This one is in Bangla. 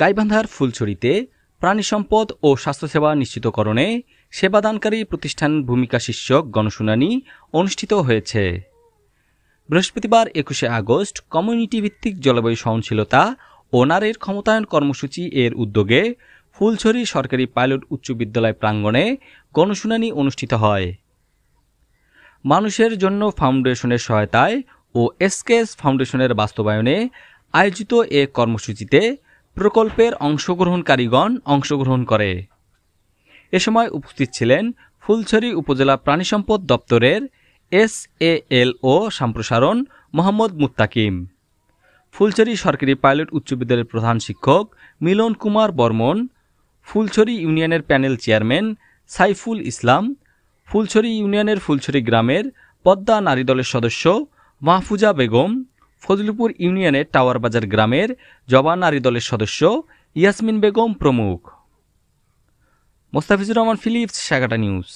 গাইবান্ধার ফুলছড়িতে প্রাণী সম্পদ ও স্বাস্থ্যসেবা নিশ্চিতকরণে সেবাদানকারী প্রতিষ্ঠান ভূমিকা শীর্ষক গণশুনানি অনুষ্ঠিত হয়েছে। বৃহস্পতিবার ২১শে আগস্ট কমিউনিটি ভিত্তিক জলবায়ু সহনশীলতা ও নারীর ক্ষমতায়ন কর্মসূচি এর উদ্যোগে ফুলছড়ি সরকারি পাইলট উচ্চ বিদ্যালয় প্রাঙ্গণে গণশুনানি অনুষ্ঠিত হয়। মানুষের জন্য ফাউন্ডেশনের সহায়তায় ও এসকেএস ফাউন্ডেশনের বাস্তবায়নে আয়োজিত এ কর্মসূচিতে প্রকল্পের অংশগ্রহণকারীগণ অংশগ্রহণ করে। এ সময় উপস্থিত ছিলেন ফুলছড়ি উপজেলা প্রাণিসম্পদ দপ্তরের SALO সম্প্রসারণ মোহাম্মদ মুত্তাকিম, ফুলছড়ি সরকারি পাইলট উচ্চ বিদ্যালয়ের প্রধান শিক্ষক মিলন কুমার বর্মন, ফুলছড়ি ইউনিয়নের প্যানেল চেয়ারম্যান সাইফুল ইসলাম, ফুলছড়ি ইউনিয়নের ফুলছড়ি গ্রামের পদ্মা নারী দলের সদস্য মাহফুজা বেগম, ফজলুপুর ইউনিয়নের টাওয়ার বাজার গ্রামের জবা নারী দলের সদস্য ইয়াসমিন বেগম প্রমুখ। Mostafizur Rahman Philips, সাগাটা news.